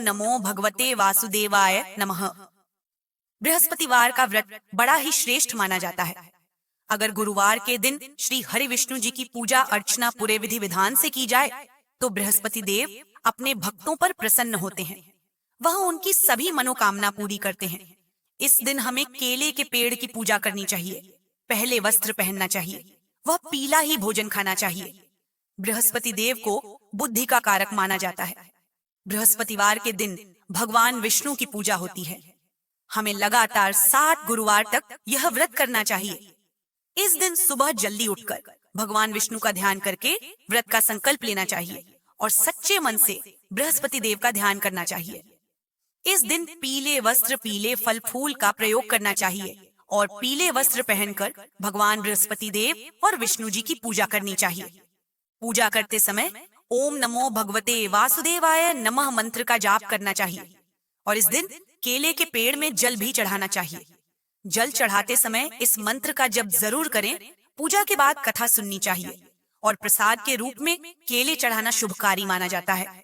नमो भगवते वासुदेवाय नमः। बृहस्पतिवार का व्रत बड़ा ही श्रेष्ठ माना जाता है। अगर गुरुवार के दिन श्री हरि विष्णु जी की पूजा अर्चना पूरे विधि विधान से की जाए तो बृहस्पति देव अपने भक्तों पर प्रसन्न होते हैं। वह उनकी सभी मनोकामना पूरी करते हैं। इस दिन हमें केले के पेड़ की पूजा करनी चाहिए, पहले वस्त्र पहनना चाहिए, वह पीला ही भोजन खाना चाहिए। बृहस्पति देव को बुद्धि का कारक माना जाता है। बृहस्पतिवार के दिन भगवान विष्णु की पूजा होती है। हमें लगातार 7 गुरुवार तक यह व्रत करना चाहिए। इस दिन सुबह जल्दी उठकर भगवान विष्णु का ध्यान करके व्रत का संकल्प लेना चाहिए और सच्चे मन से बृहस्पति देव का ध्यान करना चाहिए। इस दिन पीले वस्त्र, पीले फल फूल का प्रयोग करना चाहिए और पीले वस्त्र पहनकर भगवान बृहस्पति देव और विष्णु जी की पूजा करनी चाहिए। पूजा करते समय ओम नमो भगवते वासुदेवाय नमः मंत्र का जाप करना चाहिए और इस दिन केले के पेड़ में जल भी चढ़ाना चाहिए। जल चढ़ाते समय इस मंत्र का जप जरूर करें। पूजा के बाद कथा सुननी चाहिए और प्रसाद के रूप में केले चढ़ाना शुभकारी माना जाता है।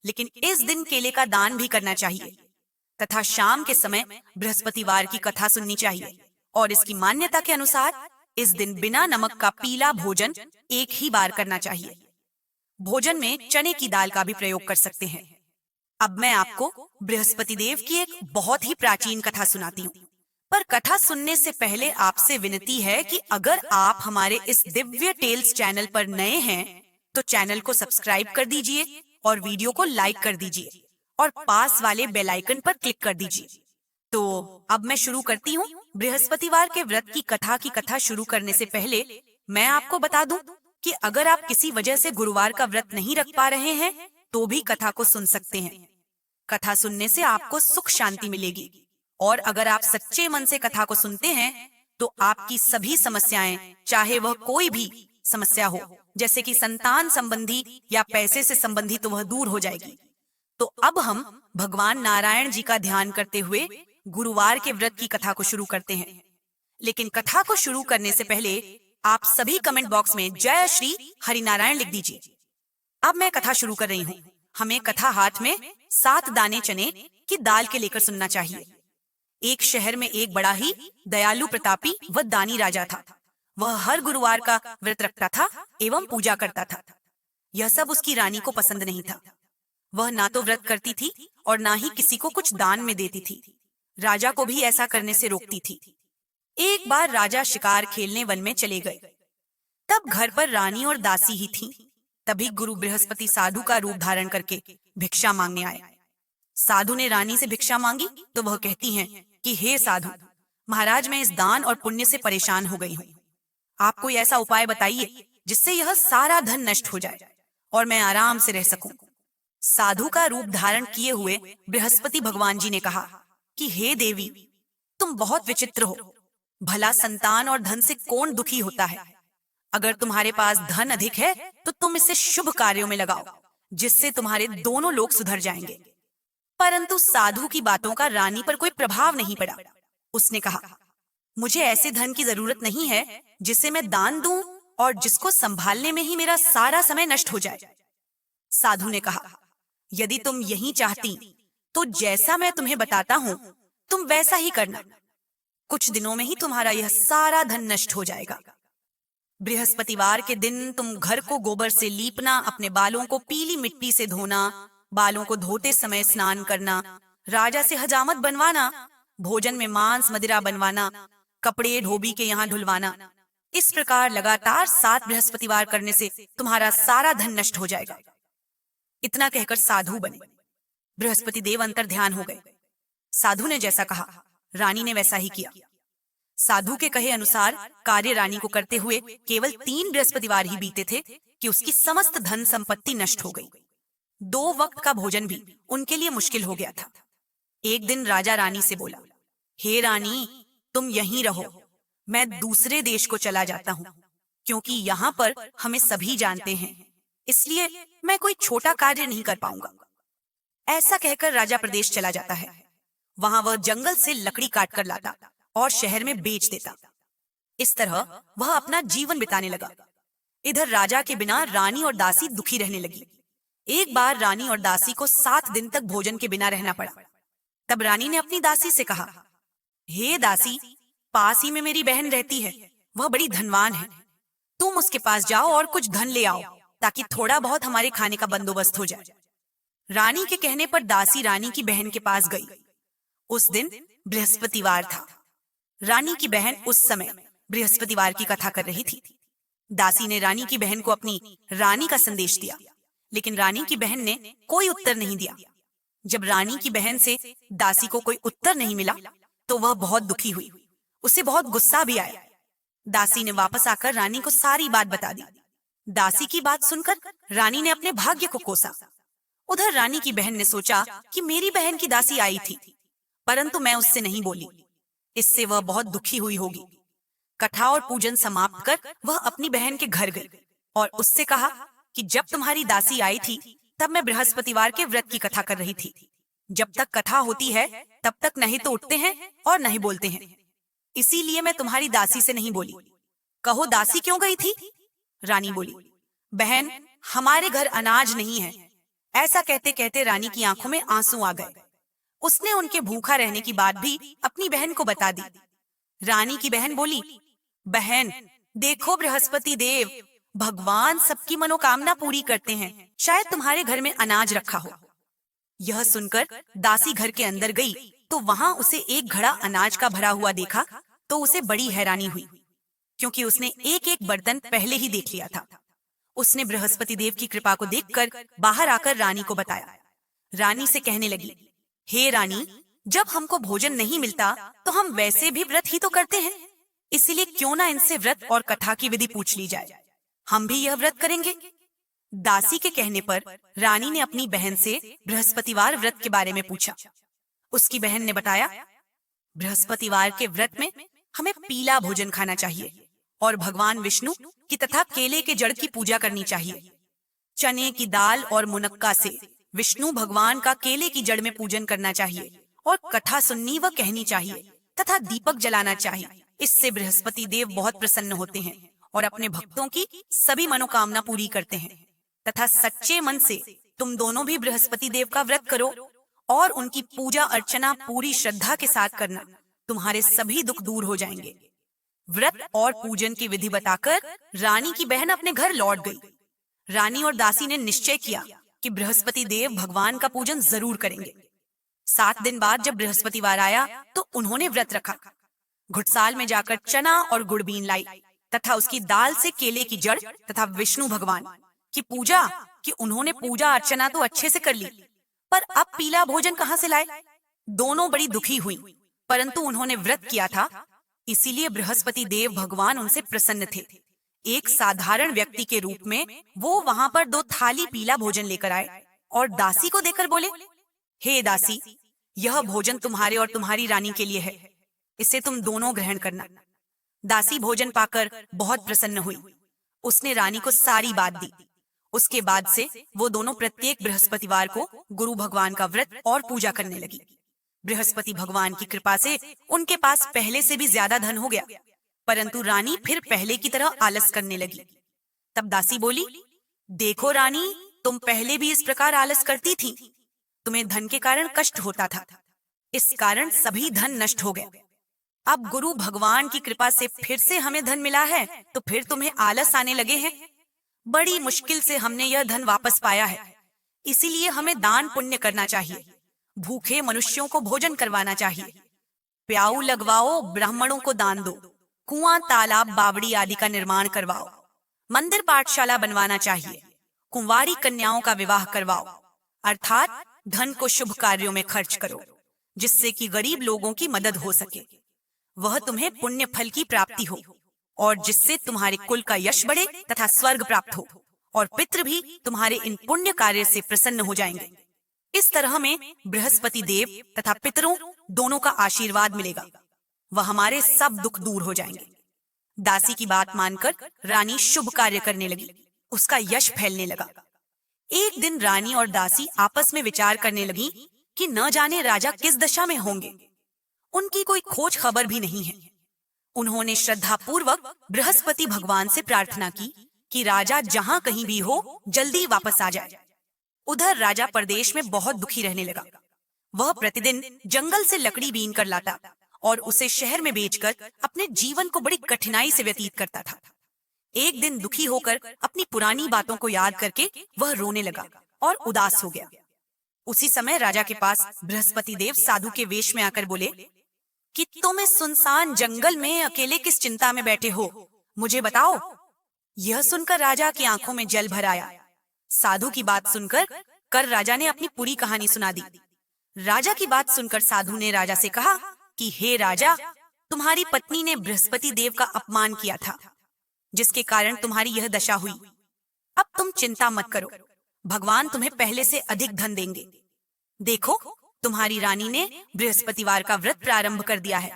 लेकिन इस दिन केले का दान भी करना चाहिए तथा शाम के समय बृहस्पतिवार की कथा सुननी चाहिए और इसकी मान्यता के अनुसार इस दिन बिना नमक का पीला भोजन एक ही बार करना चाहिए। भोजन में चने की दाल का भी प्रयोग कर सकते हैं। अब मैं आपको बृहस्पति देव की एक बहुत ही प्राचीन कथा सुनाती हूँ। पर कथा सुनने से पहले आपसे विनती है कि अगर आप हमारे इस दिव्य टेल्स चैनल पर नए हैं तो चैनल को सब्सक्राइब कर दीजिए और वीडियो को लाइक कर दीजिए और पास वाले बेल आइकन पर क्लिक कर दीजिए। तो अब मैं शुरू करती हूँ। बृहस्पतिवार के व्रत की कथा शुरू करने से पहले मैं आपको बता दूं कि अगर आप किसी वजह से गुरुवार का व्रत नहीं रख पा रहे हैं तो भी कथा को सुन सकते हैं। कथा सुनने से आपको सुख शांति मिलेगी और अगर आप सच्चे मन से कथा को सुनते हैं तो आपकी सभी समस्याएं, चाहे वह कोई भी समस्या हो, जैसे कि संतान संबंधी या पैसे से संबंधी, तो वह दूर हो जाएगी। तो अब हम भगवान नारायण जी का ध्यान करते हुए गुरुवार के व्रत की कथा को शुरू करते हैं। लेकिन कथा को शुरू करने से पहले आप सभी कमेंट बॉक्स में जय श्री हरिनारायण लिख दीजिए। अब मैं कथा शुरू कर रही हूँ। हमें कथा हाथ में 7 दाने चने की दाल के लेकर सुनना चाहिए। एक शहर में एक बड़ा ही दयालु, प्रतापी व दानी राजा था। वह हर गुरुवार का व्रत रखता था एवं पूजा करता था। यह सब उसकी रानी को पसंद नहीं था। वह ना तो व्रत करती थी और ना ही किसी को कुछ दान में देती थी। राजा को भी ऐसा करने से रोकती थी। एक बार राजा शिकार खेलने वन में चले गए। तब घर पर रानी और दासी ही थीं। तभी गुरु बृहस्पति साधु का रूप धारण करके भिक्षा मांगने आए। साधु ने रानी से भिक्षा मांगी तो वह कहती हैं कि हे साधु महाराज, मैं इस दान और पुण्य से परेशान हो गई हूँ। आप कोई ऐसा उपाय बताइए जिससे यह सारा धन नष्ट हो जाए और मैं आराम से रह सकूं। साधु का रूप धारण किए हुए बृहस्पति भगवान जी ने कहा कि हे देवी, तुम बहुत विचित्र हो। भला संतान और धन से कौन दुखी होता है? अगर तुम्हारे पास धन अधिक है तो तुम इसे शुभ कार्यों में लगाओ जिससे तुम्हारे दोनों लोग सुधर जाएंगे। परंतु साधु की बातों का रानी पर कोई प्रभाव नहीं पड़ा। उसने कहा, मुझे ऐसे धन की जरूरत नहीं है जिसे मैं दान दूं और जिसको संभालने में ही मेरा सारा समय नष्ट हो जाए। साधु ने कहा, यदि तुम यही चाहती तो जैसा मैं तुम्हें बताता हूँ तुम वैसा ही करना। कुछ दिनों में ही तुम्हारा यह सारा धन नष्ट हो जाएगा। बृहस्पतिवार के दिन तुम घर को गोबर से लीपना, अपने बालों को पीली मिट्टी से धोना, बालों को धोते समय स्नान करना, राजा से हजामत बनवाना, भोजन में मांस मदिरा बनवाना, कपड़े धोबी के यहाँ धुलवाना। इस प्रकार लगातार 7 बृहस्पतिवार करने से तुम्हारा सारा धन नष्ट हो जाएगा। इतना कहकर साधु बने। बृहस्पति देव अंतर ध्यान हो गए। साधु ने जैसा कहा रानी ने वैसा ही किया। साधु के कहे अनुसार कार्य रानी को करते हुए केवल 3 बृहस्पतिवार ही बीते थे कि उसकी समस्त धन संपत्ति नष्ट हो गई। 2 वक्त का भोजन भी उनके लिए मुश्किल हो गया था। एक दिन राजा रानी से बोला, हे रानी, तुम यहीं रहो, मैं दूसरे देश को चला जाता हूँ, क्योंकि यहाँ पर हमें सभी जानते हैं, इसलिए मैं कोई छोटा कार्य नहीं कर पाऊंगा। ऐसा कहकर राजा प्रदेश चला जाता है। वहां वह जंगल से लकड़ी काट कर लाता और शहर में बेच देता। इस तरह वह अपना जीवन बिताने लगा। इधर राजा के बिना रानी और दासी दुखी रहने लगी। एक बार रानी और दासी को 7 दिन तक भोजन के बिना रहना पड़ा। तब रानी ने अपनी दासी से कहा, हे दासी, पास ही में मेरी बहन रहती है, वह बड़ी धनवान है। तुम उसके पास जाओ और कुछ धन ले आओ ताकि थोड़ा बहुत हमारे खाने का बंदोबस्त हो जाए। रानी के कहने पर दासी रानी की बहन के पास गई। उस दिन बृहस्पतिवार था। रानी की बहन उस समय बृहस्पतिवार की कथा कर रही थी। दासी ने रानी की बहन को अपनी रानी का संदेश दिया, लेकिन रानी की बहन ने कोई उत्तर नहीं दिया। जब रानी की बहन से दासी को कोई उत्तर नहीं मिला तो वह बहुत दुखी हुई। उसे बहुत गुस्सा भी आया। दासी ने वापस आकर रानी को सारी बात बता दी। दासी की बात सुनकर रानी ने अपने भाग्य को कोसा। उधर रानी की बहन ने सोचा कि मेरी बहन की दासी आई थी, परंतु मैं उससे नहीं बोली, इससे वह बहुत दुखी हुई होगी। कथा और पूजन समाप्त कर वह अपनी बहन के घर गई और उससे कहा कि जब तुम्हारी दासी आई थी तब मैं बृहस्पतिवार के व्रत की कथा कर रही थी। जब तक कथा होती है तब तक नहीं तो उठते हैं और नहीं बोलते हैं, इसीलिए मैं तुम्हारी दासी से नहीं बोली। कहो दासी क्यों गई थी? रानी बोली, बहन, हमारे घर अनाज नहीं है। ऐसा कहते कहते रानी की आंखों में आंसू आ गए। उसने उनके भूखा रहने की बात भी अपनी बहन को बता दी। रानी की बहन बोली, बहन देखो, बृहस्पति देव भगवान सबकी मनोकामना पूरी करते हैं, शायद तुम्हारे घर में अनाज रखा हो। यह सुनकर दासी घर के अंदर गई तो वहां उसे एक घड़ा अनाज का भरा हुआ देखा तो उसे बड़ी हैरानी हुई, क्योंकि उसने एक एक बर्तन पहले ही देख लिया था। उसने बृहस्पति देव की कृपा को देखकर बाहर आकर रानी को बताया। रानी से कहने लगी, हे रानी, जब हमको भोजन नहीं मिलता तो हम वैसे भी व्रत ही तो करते हैं, इसीलिए क्यों ना इनसे व्रत और कथा की विधि पूछ ली जाए, हम भी यह व्रत करेंगे। दासी के कहने पर रानी ने अपनी बहन से बृहस्पतिवार व्रत के बारे में पूछा। उसकी बहन ने बताया, बृहस्पतिवार के व्रत में हमें पीला भोजन खाना चाहिए और भगवान विष्णु की तथा केले के जड़ की पूजा करनी चाहिए। चने की दाल और मुनक्का से विष्णु भगवान का केले की जड़ में पूजन करना चाहिए और कथा सुननी व कहनी चाहिए तथा दीपक जलाना चाहिए। इससे बृहस्पति देव बहुत प्रसन्न होते हैं और अपने भक्तों की सभी मनोकामना पूरी करते हैं। तथा सच्चे मन से तुम दोनों भी बृहस्पति देव का व्रत करो और उनकी पूजा अर्चना पूरी श्रद्धा के साथ करना, तुम्हारे सभी दुख दूर हो जाएंगे। व्रत और पूजन की विधि बताकर रानी की बहन अपने घर लौट गई। रानी और दासी ने निश्चय किया कि बृहस्पति देव भगवान का पूजन जरूर करेंगे। 7 दिन बाद जब बृहस्पतिवार आया तो उन्होंने व्रत रखा। घुटसाल में जाकर चना और गुड़बीन लाई तथा उसकी दाल से केले की जड़ तथा विष्णु भगवान की पूजा कि उन्होंने पूजा अर्चना तो अच्छे से कर ली, पर अब पीला भोजन कहाँ से लाए? दोनों बड़ी दुखी हुई, परंतु उन्होंने व्रत किया था, इसीलिए बृहस्पति देव भगवान उनसे प्रसन्न थे। एक साधारण व्यक्ति के रूप में वो वहां पर 2 थाली पीला भोजन लेकर आए और दासी को देकर बोले, हे दासी, यह भोजन तुम्हारे और तुम्हारी रानी के लिए है, इसे तुम दोनों ग्रहण करना। दासी भोजन पाकर बहुत प्रसन्न हुई। उसने रानी को सारी बात दी। उसके बाद से वो दोनों प्रत्येक बृहस्पतिवार को गुरु भगवान का व्रत और पूजा करने लगी। बृहस्पति भगवान की कृपा से उनके पास पहले से भी ज्यादा धन हो गया, परंतु रानी फिर पहले की तरह आलस करने लगी। तब दासी बोली, देखो रानी, तुम पहले भी इस प्रकार आलस करती थी, तुम्हें धन के कारण कष्ट होता था, इस कारण सभी धन नष्ट हो गए। अब गुरु भगवान की कृपा से फिर से हमें धन मिला है तो फिर तुम्हें आलस आने लगे हैं। बड़ी मुश्किल से हमने यह धन वापस पाया है, इसीलिए हमें दान पुण्य करना चाहिए, भूखे मनुष्यों को भोजन करवाना चाहिए, प्याऊ लगवाओ, ब्राह्मणों को दान दो, कुआं तालाब बावड़ी आदि का निर्माण करवाओ, मंदिर पाठशाला बनवाना चाहिए, कुंवारी कन्याओं का विवाह करवाओ, अर्थात धन को शुभ कार्यों में खर्च करो, जिससे कि गरीब लोगों की मदद हो सके, वह तुम्हें पुण्य फल की प्राप्ति हो और जिससे तुम्हारे कुल का यश बढ़े तथा स्वर्ग प्राप्त हो और पितृ भी तुम्हारे इन पुण्य कार्य से प्रसन्न हो जाएंगे। इस तरह में बृहस्पति देव तथा पितरों दोनों का आशीर्वाद मिलेगा, वह हमारे सब दुख दूर हो जाएंगे। दासी की बात मानकर रानी शुभ कार्य करने लगी, उसका यश फैलने लगा। एक दिन रानी और दासी आपस में विचार करने लगी कि न जाने राजा किस दशा में होंगे, उनकी कोई खोज खबर भी नहीं है। उन्होंने श्रद्धा पूर्वक बृहस्पति भगवान से प्रार्थना की कि राजा जहां कहीं भी हो जल्दी वापस आ जाए। उधर राजा परदेश में बहुत दुखी रहने लगा। वह प्रतिदिन जंगल से लकड़ी बीन कर लाता और उसे शहर में बेचकर अपने जीवन को बड़ी कठिनाई से व्यतीत करता था। एक दिन दुखी होकर अपनी पुरानी बातों को याद करके वह रोने लगा और उदास हो गया। उसी समय राजा के पास बृहस्पति देव साधु के वेश में आकर बोले कि तुम इस सुनसान जंगल में अकेले किस चिंता में बैठे हो, मुझे बताओ। यह सुनकर राजा की आंखों में जल भर आया। साधु की बात सुनकर कर राजा ने अपनी पूरी कहानी सुना दी। राजा की बात सुनकर साधु ने राजा से कहा कि हे राजा, तुम्हारी पत्नी ने बृहस्पति देव का अपमान किया था, जिसके कारण तुम्हारी यह दशा हुई। अब तुम चिंता मत करो, भगवान तुम्हें पहले से अधिक धन देंगे। देखो, तुम्हारी रानी ने बृहस्पतिवार का व्रत प्रारंभ कर दिया है।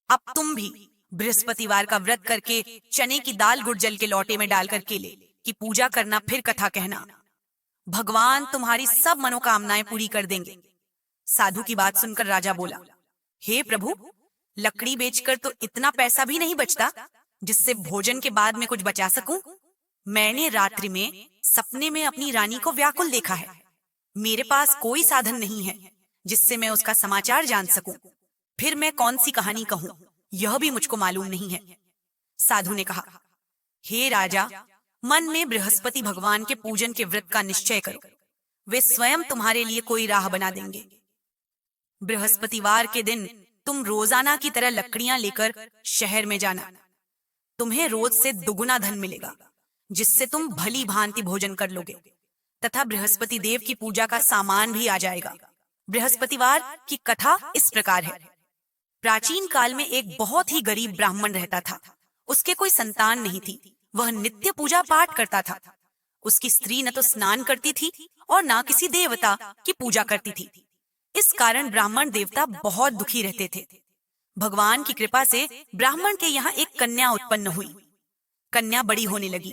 अब तुम भी बृहस्पतिवार का व्रत करके चने की दाल गुड़ जल के लोटे में डालकर केले की पूजा करना, फिर कथा कहना। भगवान तुम्हारी सब मनोकामनाएं पूरी कर देंगे। साधु की बात सुनकर राजा बोला, हे प्रभु, लकड़ी बेचकर तो इतना पैसा भी नहीं बचता जिससे भोजन के बाद में कुछ बचा सकूं। मैंने रात्रि में सपने में अपनी रानी को व्याकुल देखा है। मेरे पास कोई साधन नहीं है जिससे मैं उसका समाचार जान सकूं। फिर मैं कौन सी कहानी कहूं, यह भी मुझको मालूम नहीं है। साधु ने कहा, हे राजा, मन में बृहस्पति भगवान के पूजन के व्रत का निश्चय करो, वे स्वयं तुम्हारे लिए कोई राह बना देंगे। बृहस्पतिवार के दिन तुम रोजाना की तरह लकड़ियां लेकर शहर में जाना। तुम्हें रोज से दुगुना धन मिलेगा, जिससे तुम भली भांति भोजन कर लोगे तथा बृहस्पति देव की पूजा का सामान भी आ जाएगा। बृहस्पतिवार की कथा इस प्रकार है। प्राचीन काल में एक बहुत ही गरीब ब्राह्मण रहता था। उसके कोई संतान नहीं थी। वह नित्य पूजा पाठ करता था। उसकी स्त्री न तो स्नान करती थी और न किसी देवता की पूजा करती थी। इस कारण ब्राह्मण देवता बहुत दुखी रहते थे। भगवान की कृपा से ब्राह्मण के यहाँ एक कन्या उत्पन्न हुई। कन्या बड़ी होने लगी।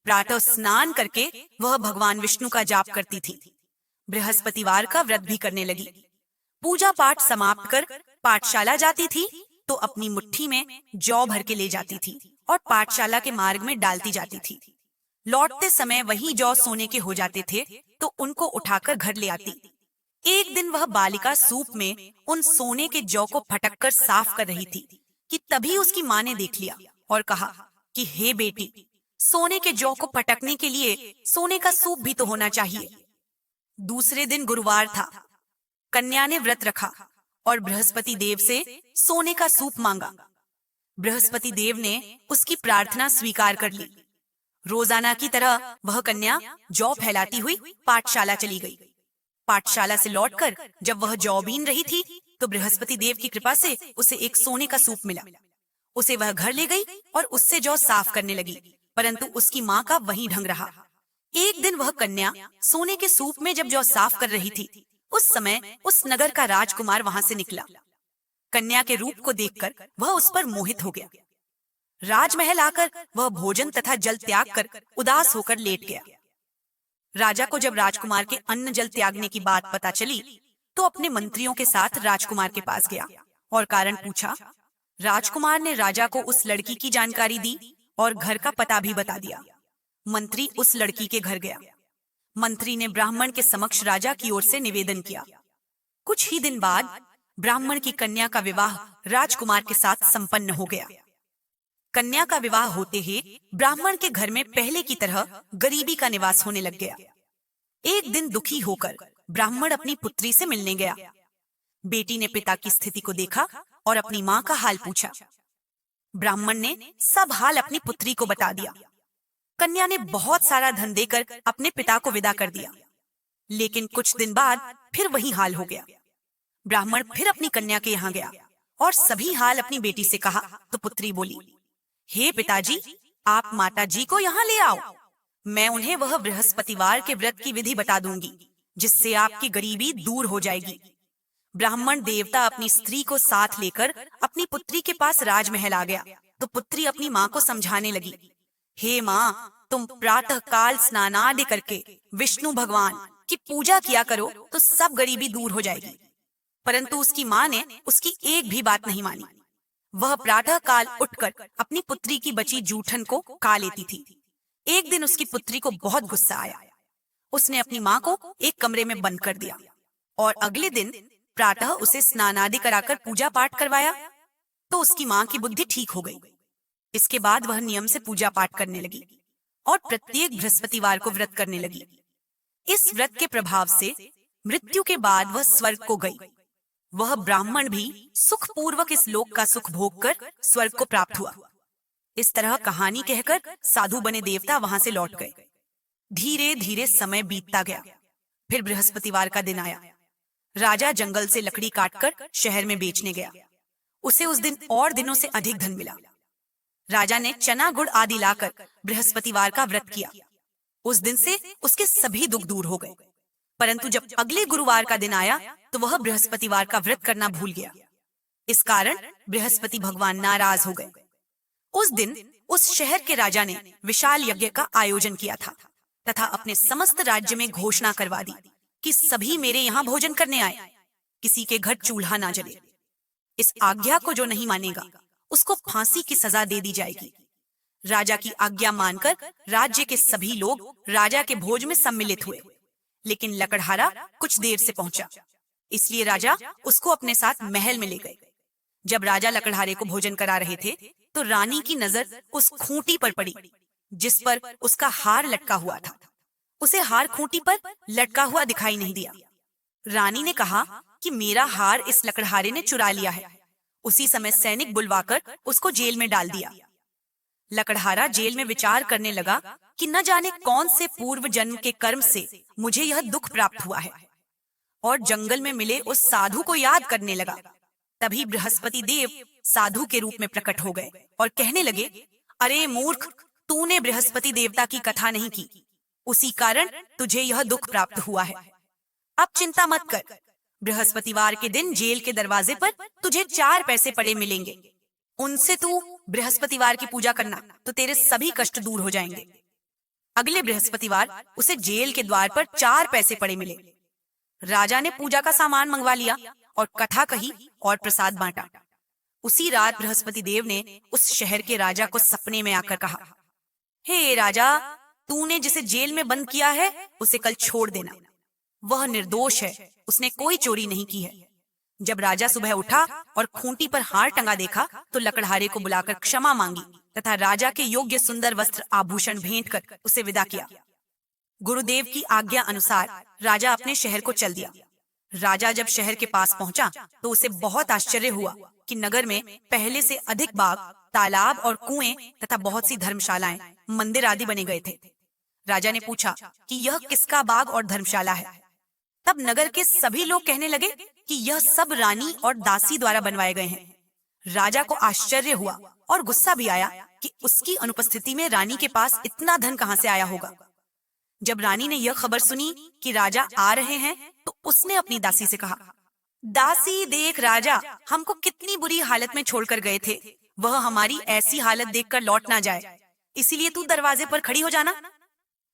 प्रातः स्नान करके वह भगवान विष्णु का जाप करती थी। बृहस्पतिवार का व्रत भी करने लगी। पूजा पाठ समाप्त कर पाठशाला जाती थी तो अपनी मुट्ठी में जौ भर के ले जाती थी और पाठशाला के मार्ग में डालती जाती थी। लौटते समय वही जौ सोने के हो जाते थे तो उनको उठाकर घर ले आती। एक दिन वह बालिका सूप में उन सोने के जौ को फटककर साफ कर रही थी कि तभी उसकी माँ ने देख लिया और कहा कि हे बेटी, सोने के जौ को फटकने के लिए सोने का सूप भी तो होना चाहिए। दूसरे दिन गुरुवार था। कन्या ने व्रत रखा और बृहस्पति देव से सोने का सूप मांगा। बृहस्पति देव ने उसकी प्रार्थना स्वीकार कर ली। रोजाना की तरह वह कन्या जौ फैलाती हुई पाठशाला चली गई। पाठशाला से लौटकर जब वह जौ बीन रही थी तो बृहस्पति देव की कृपा से उसे एक सोने का सूप मिला। उसे वह घर ले गई और उससे जौ साफ करने लगी, परंतु उसकी माँ का वही ढंग रहा। एक दिन वह कन्या सोने के सूप में जब जौ साफ कर रही थी, उस समय उस नगर का राजकुमार वहां से निकला। कन्या के रूप को देखकर वह उस पर मोहित हो गया। राजमहल आकर वह भोजन तथा जल त्याग कर उदास होकर लेट गया। राजा को जब राजकुमार के अन्न जल त्यागने की बात पता चली तो अपने मंत्रियों के साथ राजकुमार के पास गया और कारण पूछा। राजकुमार ने राजा को उस लड़की की जानकारी दी और घर का पता भी बता दिया। मंत्री उस लड़की के घर गया। मंत्री ने ब्राह्मण के समक्ष राजा की ओर से निवेदन किया। कुछ ही दिन बाद ब्राह्मण की कन्या का विवाह राजकुमार के साथ संपन्न हो गया। कन्या का विवाह होते ही ब्राह्मण के घर में पहले की तरह गरीबी का निवास होने लग गया। एक दिन दुखी होकर ब्राह्मण अपनी पुत्री से मिलने गया। बेटी ने पिता की स्थिति को देखा और अपनी माँ का हाल पूछा। ब्राह्मण ने सब हाल अपनी पुत्री को बता दिया। कन्या ने बहुत सारा धन देकर अपने पिता को विदा कर दिया, लेकिन कुछ दिन बाद फिर वही हाल हो गया। ब्राह्मण फिर अपनी कन्या के यहाँ गया और सभी हाल अपनी बेटी से कहा तो पुत्री बोली, हे पिताजी, आप माताजी को यहाँ ले आओ। मैं उन्हें वह बृहस्पतिवार के व्रत की विधि बता दूंगी, जिससे आपकी गरीबी दूर हो जाएगी। ब्राह्मण देवता अपनी स्त्री को साथ लेकर अपनी पुत्री के पास राजमहल आ गया तो पुत्री अपनी माँ को समझाने लगी, हे माँ, तुम प्रातः काल स्नानादि करके विष्णु भगवान की पूजा किया करो तो सब गरीबी दूर हो जाएगी। परंतु उसकी माँ ने उसकी एक भी बात नहीं मानी। वह प्रातः काल उठकर अपनी पुत्री की बची जूठन को खा लेती थी। एक दिन उसकी पुत्री को बहुत गुस्सा आया। उसने अपनी माँ को एक कमरे में बंद कर दिया और अगले दिन प्रातः उसे स्नान आदि कराकर पूजा पाठ करवाया तो उसकी माँ की बुद्धि ठीक हो गई। इसके बाद वह नियम से पूजा पाठ करने लगी और प्रत्येक बृहस्पतिवार को व्रत करने लगी। इस व्रत के प्रभाव से मृत्यु के बाद वह स्वर्ग को गई। वह ब्राह्मण भी सुखपूर्वक इस लोक का सुख भोग कर स्वर्ग को प्राप्त हुआ। इस तरह कहानी कहकर साधु बने देवता वहां से लौट गए। धीरे धीरे समय बीतता गया। फिर बृहस्पतिवार का दिन आया। राजा जंगल से लकड़ी काटकर शहर में बेचने गया। उसे उस दिन और दिनों से अधिक धन मिला। राजा ने चना गुड़ आदि लाकर बृहस्पतिवार का व्रत किया। उस दिन से उसके सभी दुख दूर हो गए। परंतु जब अगले गुरुवार का दिन आया तो वह बृहस्पतिवार का व्रत करना भूल गया। इस कारण बृहस्पति भगवान नाराज हो गए। उस दिन उस शहर के राजा ने विशाल यज्ञ का आयोजन किया था तथा अपने समस्त राज्य में घोषणा करवा दी कि सभी मेरे यहाँ भोजन करने आए, किसी के घर चूल्हा ना जले। इस आज्ञा को जो नहीं मानेगा उसको फांसी की सजा दे दी जाएगी। राजा की आज्ञा मानकर राज्य के सभी लोग राजा के भोज में सम्मिलित हुए, लेकिन लकड़हारा कुछ देर से पहुंचा, इसलिए राजा उसको अपने साथ महल में ले गए। जब राजा लकड़हारे को भोजन करा रहे थे तो रानी की नजर उस खूंटी पर पड़ी जिस पर उसका हार लटका हुआ था। उसे हार खूंटी पर लटका हुआ दिखाई नहीं दिया। रानी ने कहा कि मेरा हार इस लकड़हारे ने चुरा लिया है। उसी समय सैनिक बुलवाकर उसको जेल में डाल दिया। लकड़हारा जेल में विचार करने लगा कि न जाने कौन से पूर्व जन्म के कर्म से मुझे यह दुख प्राप्त हुआ है, और जंगल में मिले उस साधु को याद करने लगा। तभी बृहस्पति देव साधु के रूप में प्रकट हो गए और कहने लगे, अरे मूर्ख, तूने बृहस्पति देवता की कथा नहीं की, उसी कारण तुझे यह दुख प्राप्त हुआ है। अब चिंता मत कर, बृहस्पतिवार के दिन जेल के दरवाजे पर तुझे 4 पैसे पड़े मिलेंगे। उनसे तू बृहस्पतिवार की पूजा करना तो तेरे सभी कष्ट दूर हो जाएंगे। अगले बृहस्पतिवार उसे जेल के द्वार पर 4 पैसे पड़े मिले। राजा ने पूजा का सामान मंगवा लिया और कथा कही और प्रसाद बांटा। उसी रात बृहस्पति देव ने उस शहर के राजा को सपने में आकर कहा, हे राजा, तूने जिसे जेल में बंद किया है उसे कल छोड़ देना। वह निर्दोष है, उसने कोई चोरी नहीं की है। जब राजा सुबह उठा और खूंटी पर हार टंगा देखा तो लकड़हारे को बुलाकर क्षमा मांगी तथा राजा के योग्य सुंदर वस्त्र आभूषण भेंट कर उसे विदा किया। गुरुदेव की आज्ञा अनुसार राजा अपने शहर को चल दिया। राजा जब शहर के पास पहुंचा तो उसे बहुत आश्चर्य हुआ कि नगर में पहले से अधिक बाग, तालाब और कुएं तथा बहुत सी धर्मशालाएं, मंदिर आदि बने गए थे। राजा ने पूछा कि यह किसका बाग और धर्मशाला है। तब नगर के सभी लोग कहने लगे कि यह सब रानी और दासी द्वारा बनवाए गए हैं। राजा को आश्चर्य हुआ और गुस्सा भी आया कि उसकी अनुपस्थिति में रानी के पास इतना धन कहां से आया होगा। जब रानी ने यह खबर सुनी कि राजा आ रहे हैं तो उसने अपनी दासी से कहा, दासी देख, राजा हमको कितनी बुरी हालत में छोड़कर गए थे, वह हमारी ऐसी हालत देखकर लौट ना जाए, इसीलिए तू दरवाजे पर खड़ी हो जाना।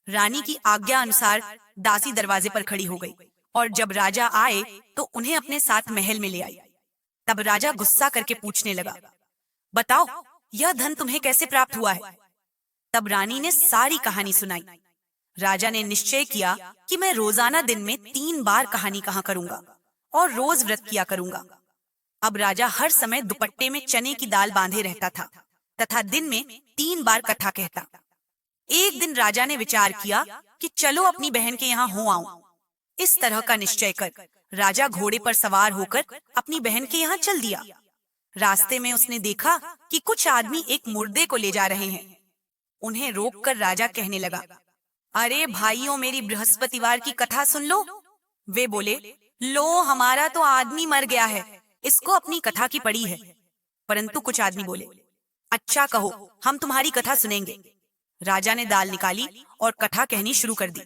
रानी की आज्ञा अनुसार दासी दरवाजे पर खड़ी हो गई और जब राजा आए तो उन्हें अपने साथ महल में ले आई। तब राजा गुस्सा करके पूछने लगा, बताओ यह धन तुम्हें कैसे प्राप्त हुआ है। तब रानी ने सारी कहानी सुनाई। राजा ने निश्चय किया कि मैं रोजाना दिन में 3 बार कहानी कहा करूंगा और रोज व्रत किया करूंगा। अब राजा हर समय दुपट्टे में चने की दाल बांधे रहता था तथा दिन में 3 बार कथा कहता। एक दिन राजा ने विचार किया कि चलो अपनी बहन के यहाँ हो आऊं। इस तरह का निश्चय कर राजा घोड़े पर सवार होकर अपनी बहन के यहाँ चल दिया। रास्ते में उसने देखा कि कुछ आदमी एक मुर्दे को ले जा रहे हैं। उन्हें रोककर राजा कहने लगा, अरे भाइयों, मेरी बृहस्पतिवार की कथा सुन लो। वे बोले, लो हमारा तो आदमी मर गया है, इसको अपनी कथा की पड़ी है। परंतु कुछ आदमी बोले, अच्छा कहो, हम तुम्हारी कथा सुनेंगे। राजा ने दाल निकाली और कथा कहनी शुरू कर दी।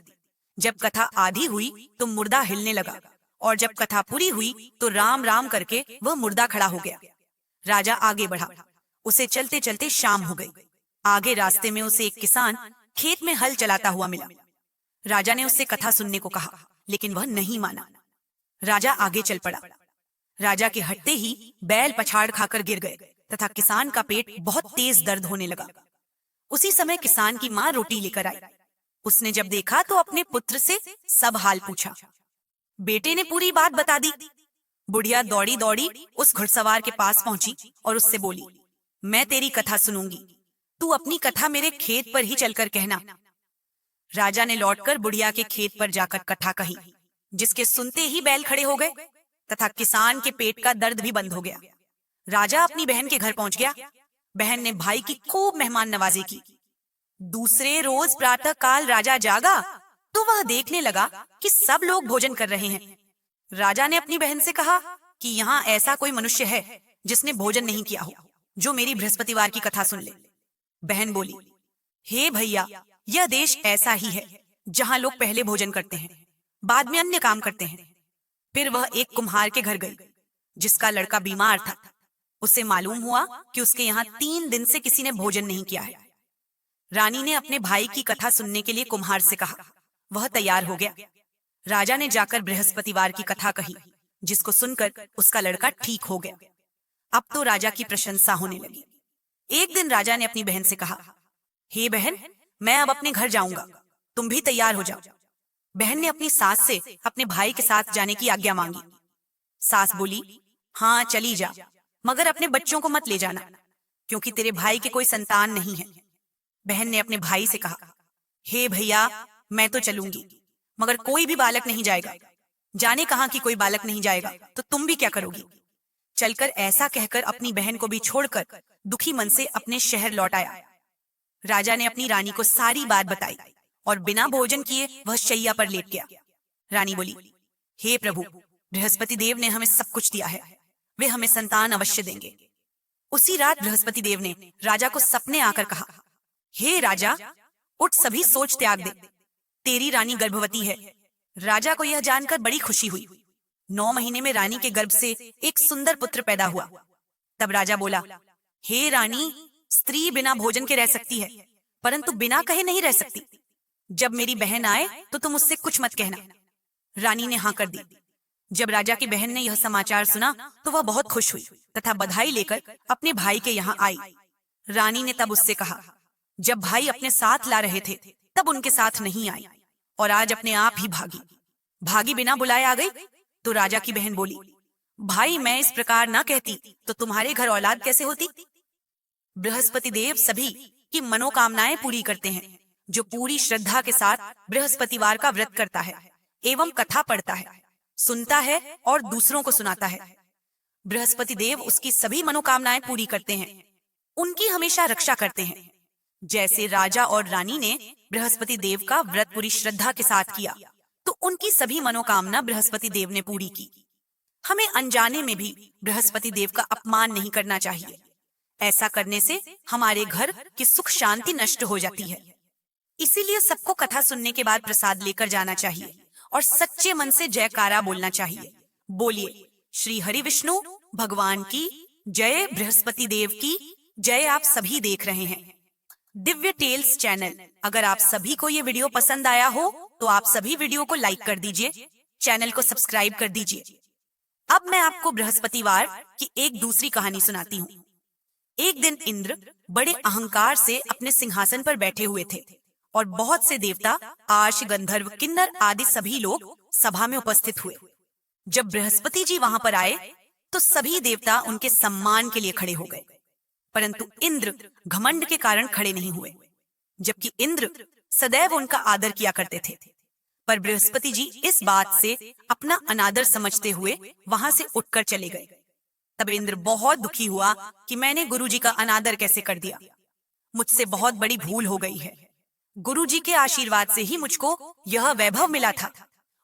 जब कथा आधी हुई तो मुर्दा हिलने लगा और जब कथा पूरी हुई तो राम राम करके वह मुर्दा खड़ा हो गया। राजा आगे बढ़ा। उसे चलते चलते शाम हो गई। आगे रास्ते में उसे एक किसान खेत में हल चलाता हुआ मिला। राजा ने उससे कथा सुनने को कहा, लेकिन वह नहीं माना। राजा आगे चल पड़ा। राजा के हटते ही बैल पछाड़ खाकर गिर गए तथा किसान का पेट बहुत तेज दर्द होने लगा। उसी समय किसान की माँ रोटी लेकर आई। उसने जब देखा तो अपने पुत्र से सब हाल पूछा। बेटे ने पूरी बात बता दी। बुढ़िया दौड़ी दौड़ी उस घुड़सवार के पास पहुंची और उससे बोली, मैं तेरी कथा सुनूंगी, तू अपनी कथा मेरे खेत पर ही चलकर कहना। राजा ने लौटकर बुढ़िया के खेत पर जाकर कथा कही, जिसके सुनते ही बैल खड़े हो गए तथा किसान के पेट का दर्द भी बंद हो गया। राजा अपनी बहन के घर पहुंच गया। बहन ने भाई की खूब मेहमान नवाजी की। दूसरे रोज प्रातः काल राजा जागा तो वह देखने लगा कि सब लोग भोजन कर रहे हैं। राजा ने अपनी बहन से कहा कि यहाँ ऐसा कोई मनुष्य है जिसने भोजन नहीं किया हो, जो मेरी बृहस्पतिवार की कथा सुन ले। बहन बोली, हे भैया, यह देश ऐसा ही है जहाँ लोग पहले भोजन करते हैं, बाद में अन्य काम करते हैं। फिर वह एक कुम्हार के घर गई, जिसका लड़का बीमार था। उसे मालूम हुआ कि उसके यहाँ 3 दिन से किसी ने भोजन नहीं किया है। रानी ने अपने भाई की कथा सुनने के लिए कुम्हार से कहा। वह तैयार हो गया। राजा ने जाकर बृहस्पतिवार की कथा कही, जिसको सुनकर उसका लड़का ठीक हो गया। अब तो राजा की प्रशंसा होने लगी। एक दिन राजा ने अपनी बहन से कहा, हे बहन, मैं अब अपने घर जाऊंगा, तुम भी तैयार हो जाओ। बहन ने अपनी सास से अपने भाई के साथ जाने की आज्ञा मांगी। सास बोली, हाँ चली जा, मगर अपने बच्चों को मत ले जाना, क्योंकि तेरे भाई के कोई संतान नहीं है। बहन ने अपने भाई से कहा, हे भैया, मैं तो चलूंगी, मगर कोई भी बालक नहीं जाएगा। जाने कहां कि कोई बालक नहीं जाएगा तो तुम भी क्या करोगी। चलकर ऐसा कहकर अपनी बहन को भी छोड़कर दुखी मन से अपने शहर लौट आया। राजा ने अपनी रानी को सारी बात बताई और बिना भोजन किए वह शैया पर लेट गया। रानी बोली, हे प्रभु, बृहस्पति देव ने हमें सब कुछ दिया है, वे हमें संतान अवश्य देंगे। उसी रात बृहस्पति देव ने राजा को सपने आकर कहा, हे राजा, उठ, सभी सोच त्याग दे, तेरी रानी गर्भवती है। राजा को यह जानकर बड़ी खुशी हुई। 9 महीने में रानी के गर्भ से एक सुंदर पुत्र पैदा हुआ। तब राजा बोला, हे रानी, स्त्री बिना भोजन के रह सकती है, परंतु बिना कहे नहीं रह सकती। जब मेरी बहन आए तो तुम उससे कुछ मत कहना। रानी ने हाँ कर दी। जब राजा की बहन ने यह समाचार सुना तो वह बहुत खुश हुई तथा बधाई लेकर अपने भाई के यहाँ आई। रानी ने तब उससे कहा, जब भाई अपने साथ ला रहे थे तब उनके साथ नहीं आई, और आज अपने आप ही भागी बिना बुलाए आ गई। तो राजा की बहन बोली, भाई, मैं इस प्रकार न कहती तो तुम्हारे घर औलाद कैसे होती। बृहस्पति देव सभी की मनोकामनाएं पूरी करते हैं, जो पूरी श्रद्धा के साथ बृहस्पतिवार का व्रत करता है एवं कथा पढ़ता है, सुनता है और दूसरों को सुनाता है। बृहस्पति देव उसकी सभी मनोकामनाएं पूरी करते हैं, उनकी हमेशा रक्षा करते हैं। जैसे राजा और रानी ने बृहस्पति देव का व्रत पूरी श्रद्धा के साथ किया तो उनकी सभी मनोकामना बृहस्पति देव ने पूरी की। हमें अनजाने में भी बृहस्पति देव का अपमान नहीं करना चाहिए। ऐसा करने से हमारे घर की सुख शांति नष्ट हो जाती है। इसीलिए सबको कथा सुनने के बाद प्रसाद लेकर जाना चाहिए और सच्चे मन से जयकारा बोलना चाहिए। बोलिए, श्री हरि विष्णु भगवान की जय, बृहस्पति देव की जय। आप सभी देख रहे हैं दिव्य टेल्स चैनल। अगर आप सभी को ये वीडियो पसंद आया हो तो आप सभी वीडियो को लाइक कर दीजिए, चैनल को सब्सक्राइब कर दीजिए। अब मैं आपको बृहस्पतिवार की एक दूसरी कहानी सुनाती हूँ। एक दिन इंद्र बड़े अहंकार से अपने सिंहासन पर बैठे हुए थे और बहुत से देवता, आर्ष, गंधर्व, किन्नर आदि सभी लोग सभा में उपस्थित हुए। जब बृहस्पति जी वहां पर आए तो सभी देवता उनके सम्मान के लिए खड़े हो गए, परंतु इंद्र घमंड के कारण खड़े नहीं हुए, जबकि इंद्र सदैव उनका आदर किया करते थे। पर बृहस्पति जी इस बात से अपना अनादर समझते हुए वहां से उठकर चले गए। तब इंद्र बहुत दुखी हुआ कि मैंने गुरु जी का अनादर कैसे कर दिया, मुझसे बहुत बड़ी भूल हो गई है। गुरु जी के आशीर्वाद से ही मुझको यह वैभव मिला था,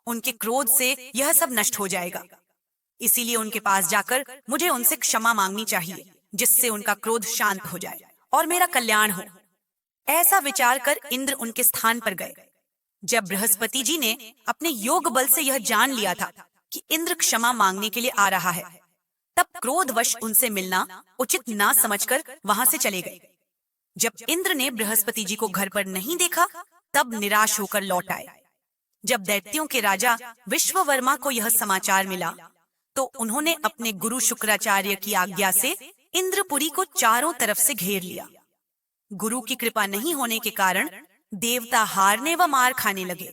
उनके क्रोध से यह सब नष्ट हो जाएगा। इसीलिए उनके पास जाकर मुझे उनसे क्षमा मांगनी चाहिए, जिससे उनका क्रोध शांत हो जाए और मेरा कल्याण हो। ऐसा विचार कर इंद्र उनके स्थान पर गए। जब बृहस्पति जी ने अपने योग बल से यह जान लिया था कि इंद्र क्षमा मांगने के लिए आ रहा है, तब क्रोधवश उनसे मिलना उचित ना समझकर वहां से चले गए। जब इंद्र ने बृहस्पति जी को घर पर नहीं देखा तब निराश होकर लौट आए। जब दैत्यों के राजा विश्ववर्मा को यह समाचार मिला तो उन्होंने अपने गुरु शुक्राचार्य की आज्ञा से इंद्रपुरी को चारों तरफ से घेर लिया। गुरु की कृपा नहीं होने के कारण देवता हारने व मार खाने लगे।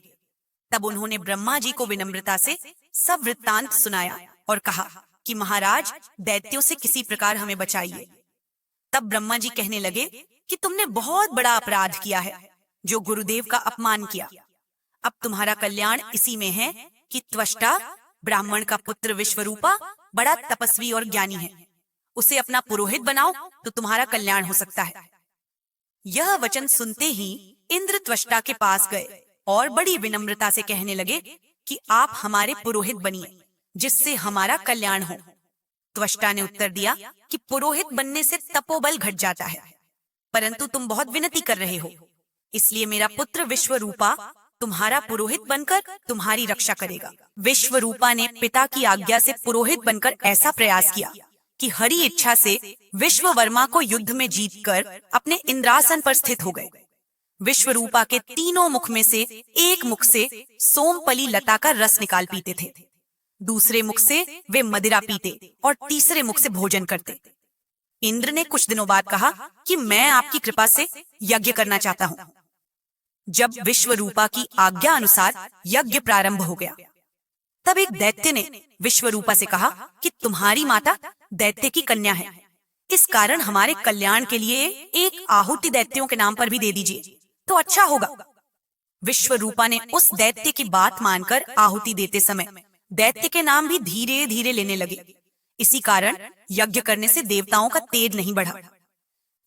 तब उन्होंने ब्रह्मा जी को विनम्रता से सब वृत्तांत सुनाया और कहा कि महाराज, दैत्यों से किसी प्रकार हमें बचाइए। तब ब्रह्मा जी कहने लगे कि तुमने बहुत बड़ा अपराध किया है, जो गुरुदेव का अपमान किया। अब तुम्हारा कल्याण इसी में है कि त्वष्टा, ब्राह्मण का पुत्र विश्वरूपा बड़ा तपस्वी और ज्ञानी है, उसे अपना पुरोहित बनाओ तो तुम्हारा कल्याण हो सकता है। यह वचन सुनते ही इंद्र त्वष्टा के पास गए और बड़ी विनम्रता से कहने लगे कि आप हमारे पुरोहित बनिए, जिससे हमारा कल्याण हो। त्वष्टा ने उत्तर दिया कि पुरोहित बनने से तपोबल घट जाता है, परंतु तुम बहुत विनती कर रहे हो, इसलिए मेरा पुत्र विश्वरूपा तुम्हारा पुरोहित बनकर तुम्हारी रक्षा करेगा। विश्वरूपा ने पिता की आज्ञा से पुरोहित बनकर ऐसा प्रयास किया कि हरि इच्छा से विश्ववर्मा को युद्ध में जीतकर अपने इंद्रासन पर स्थित हो गए। विश्वरूपा के तीनों मुख में से एक मुख से सोमपली लता का रस निकाल पीते थे, दूसरे मुख से वे मदिरा पीते और तीसरे मुख से भोजन करते। इंद्र ने कुछ दिनों बाद कहा कि मैं आपकी कृपा से यज्ञ करना चाहता हूँ। जब विश्वरूपा की आज्ञा अनुसार यज्ञ प्रारंभ हो गया, तब एक दैत्य ने विश्वरूपा से कहा कि तुम्हारी माता दैत्य की कन्या है, इस कारण हमारे कल्याण के लिए एक आहुति दैत्यों के नाम पर भी दे दीजिए तो अच्छा होगा। विश्वरूपा ने उस दैत्य की बात मानकर आहुति देते समय दैत्य के नाम भी धीरे धीरे लेने लगे। इसी कारण यज्ञ करने से देवताओं का तेज नहीं बढ़ा।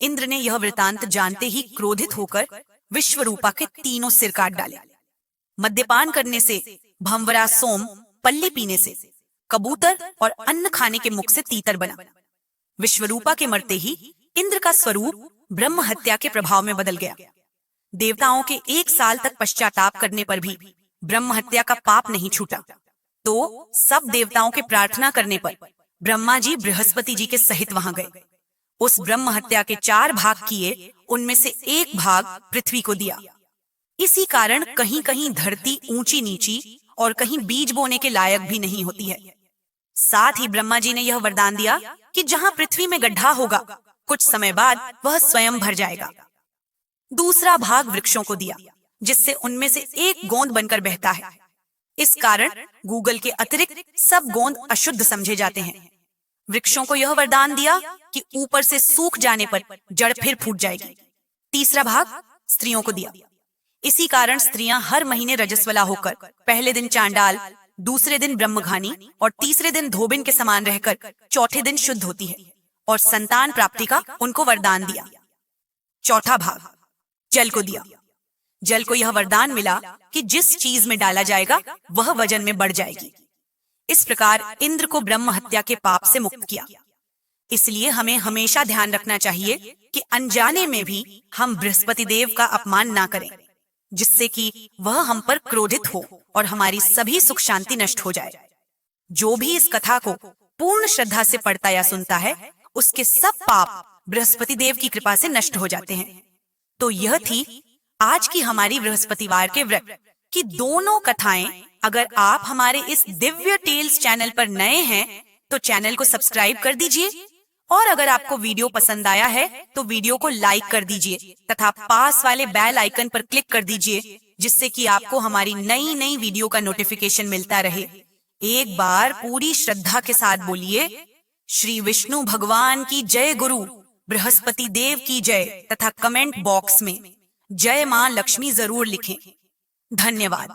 इंद्र ने यह वृतांत जानते ही क्रोधित होकर विश्वरूपा के तीनों सिर काट डाले। मद्यपान करने से, भंवरा सोम, पल्ली पीने से, कबूतर और अन्न खाने के मुख से तीतर बना। विश्वरूपा के मरते ही इंद्र का स्वरूप ब्रह्म हत्या के प्रभाव में बदल गया। देवताओं के 1 साल तक पश्चाताप करने पर भी ब्रह्म हत्या का पाप नहीं छूटा, तो सब देवताओं के प्रार्थना करने पर ब्रह्मा जी बृहस्पति जी के सहित वहां गए। उस ब्रह्म हत्या के 4 भाग किए, उनमें से 1 भाग पृथ्वी को दिया। इसी कारण कहीं कहीं धरती ऊंची नीची और कहीं बीज बोने के लायक भी नहीं होती है। साथ ही ब्रह्मा जी ने यह वरदान दिया कि जहां पृथ्वी में गड्ढा होगा, कुछ समय बाद वह स्वयं भर जाएगा। दूसरा भाग वृक्षों को दिया, जिससे उनमें से एक गोंद बनकर बहता है। इस कारण गूगल के अतिरिक्त सब गोंद अशुद्ध समझे जाते हैं। वृक्षों को यह वरदान दिया कि ऊपर से सूख जाने पर जड़ फिर फूट जाएगी। तीसरा भाग स्त्रियों को दिया। इसी कारण स्त्रियां हर महीने रजस्वला होकर पहले दिन चांडाल, दूसरे दिन ब्रह्मघानी और तीसरे दिन धोबिन के समान रहकर चौथे दिन शुद्ध होती है, और संतान प्राप्ति का उनको वरदान दिया। चौथा भाग जल को दिया। जल को यह वरदान मिला कि जिस चीज में डाला जाएगा वह वजन में बढ़ जाएगी। इस प्रकार इंद्र को ब्रह्म हत्या के पाप से मुक्त किया। इसलिए हमें हमेशा ध्यान रखना चाहिए कि अनजाने में भी हम बृहस्पति देव का अपमान ना करें, जिससे कि वह हम पर क्रोधित हो और हमारी सभी सुख शांति नष्ट हो जाए। जो भी इस कथा को पूर्ण श्रद्धा से पढ़ता या सुनता है, उसके सब पाप बृहस्पति देव की कृपा से नष्ट हो जाते हैं। तो यह थी आज की हमारी बृहस्पतिवार के व्रत की दोनों कथाएं। अगर आप हमारे इस दिव्य टेल्स चैनल पर नए हैं तो चैनल को सब्सक्राइब कर दीजिए, और अगर आपको वीडियो पसंद आया है तो वीडियो को लाइक कर दीजिए तथा पास वाले बेल आइकन पर क्लिक कर दीजिए, जिससे कि आपको हमारी नई नई वीडियो का नोटिफिकेशन मिलता रहे। एक बार पूरी श्रद्धा के साथ बोलिए, श्री विष्णु भगवान की जय, गुरु बृहस्पति देव की जय, तथा कमेंट बॉक्स में जय मां लक्ष्मी जरूर लिखें। धन्यवाद।